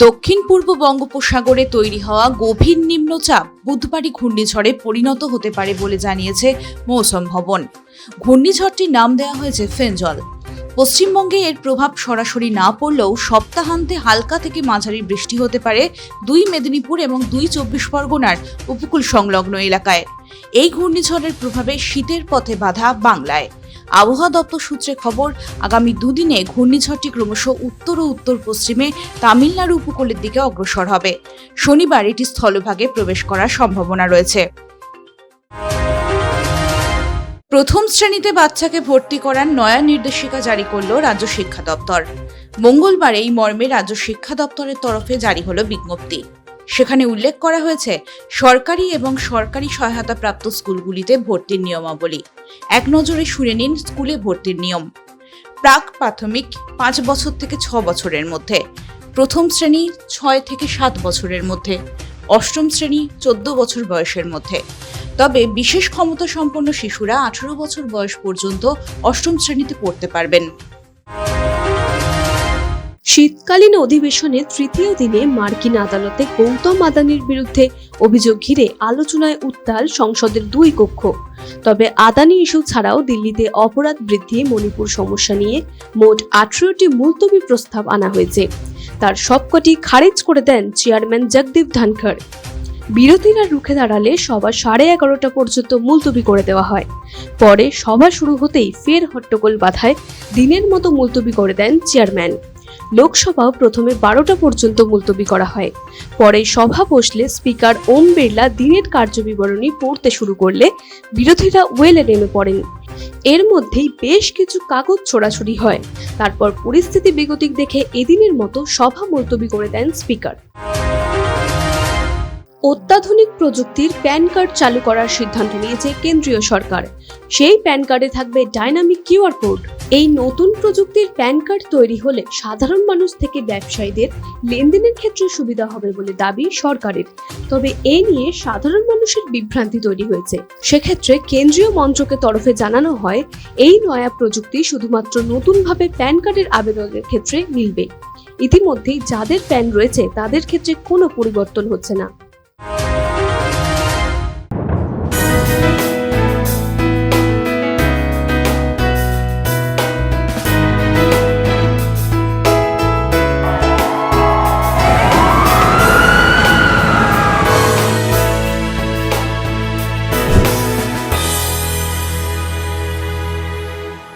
দক্ষিণ পূর্ব বঙ্গোপসাগরে তৈরি হওয়া গভীর নিম্নচাপ বুধবারই ঘূর্ণিঝড়ে পরিণত হতে পারে বলে জানিয়েছে মৌসুম ভবন। ঘূর্ণিঝড়টির নাম দেওয়া হয়েছে ফেঞ্জল। পশ্চিমবঙ্গে এর প্রভাব সরাসরি না পড়লেও সপ্তাহান্তে হালকা থেকে মাঝারি বৃষ্টি হতে পারে 2 মেদিনীপুর এবং 2 চব্বিশ পরগনার উপকূল সংলগ্ন এলাকায়। এই ঘূর্ণিঝড়ের প্রভাবে শীতের পথে বাধা বাংলায়। আবহাওয়া দপ্তর সূত্রে খবর, আগামী দুদিনে ঘূর্ণিঝড়টি ক্রমশ উত্তর ও উত্তর পশ্চিমে তামিলনাড়ু উপকূলের দিকে অগ্রসর হবে। শনিবার এটি স্থলভাগে প্রবেশ করার সম্ভাবনা রয়েছে। প্রথম শ্রেণীতে বাচ্চাকে ভর্তি করার নয়া নির্দেশিকা জারি করল রাজ্য শিক্ষা দপ্তর। মঙ্গলবার এই মর্মে রাজ্য শিক্ষা দপ্তরের তরফে জারি হলো বিজ্ঞপ্তি। সেখানে উল্লেখ করা হয়েছে সরকারি এবং সরকারি সহায়তাপ্রাপ্ত স্কুলগুলিতে ভর্তির নিয়মাবলী। এক নজরে শুনে নিন স্কুলে ভর্তির নিয়ম। প্রাক প্রাথমিক 5 বছর থেকে 6 বছরের মধ্যে, প্রথম শ্রেণী 6 থেকে 7 বছরের মধ্যে, অষ্টম শ্রেণী 14 বছর বয়সের মধ্যে। তবে বিশেষ ক্ষমতা সম্পন্ন শিশুরা 18 বছর বয়স পর্যন্ত অষ্টম শ্রেণীতে পড়তে পারবেন। শীতকালীন অধিবেশনের তৃতীয় দিনে মার্কিন আদালতে গৌতম আদানির বিরুদ্ধে অভিযোগ ঘিরে আলোচনায় উত্তাল সংসদের 2 কক্ষ। তবে আদানি ইস্যু ছাড়াও দিল্লিতে অপরাধ বৃদ্ধি, মণিপুর সমস্যা নিয়ে মোট 18টি মুলতবি প্রস্তাব আনা হয়েছে। তার সবকটি খারিজ করে দেন চেয়ারম্যান জগদীপ ধনখড়। বিরোধীরা রুখে দাঁড়ালে সভা 11:30 পর্যন্ত মুলতবি করে দেওয়া হয়। পরে সভা শুরু হতেই ফের হট্টগোল বাধায় দিনের মতো মুলতবি করে দেন চেয়ারম্যান। লোকসভাও প্রথমে 12টা পর্যন্ত মুলতবি করা হয়। পরে সভা বসলে স্পিকার ওম বিড়লা দিনের কার্যবিবরণী পড়তে শুরু করলে বিরোধীরা ওয়েলে নেমে পড়েন। এর মধ্যেই বেশ কিছু কাগজ ছোড়াছুড়ি হয়। তারপর পরিস্থিতি বেগতিক দেখে এদিনের মতো সভা মুলতবি করে দেন স্পিকার। অত্যাধুনিক প্রযুক্তির প্যান কার্ড চালু করার সিদ্ধান্ত নিয়েছে কেন্দ্রীয় সরকার। সেই প্যান কার্ডে থাকবে ডাইনামিক কিউআর কোড। এই নতুন প্রযুক্তির প্যান কার্ড তৈরি হলে সাধারণ মানুষ থেকে ব্যবসায়ীদের লেনদেনের ক্ষেত্রে সুবিধা হবে বলে দাবি সরকারের। তবে এ নিয়ে সাধারণ মানুষের বিভ্রান্তি তৈরি হয়েছে। সেক্ষেত্রে কেন্দ্রীয় মন্ত্রকের তরফে জানানো হয়, এই নয়া প্রযুক্তি শুধুমাত্র নতুনভাবে প্যান কার্ডের আবেদনের ক্ষেত্রে মিলবে। ইতিমধ্যেই যাদের প্যান রয়েছে তাদের ক্ষেত্রে কোনো পরিবর্তন হচ্ছে না।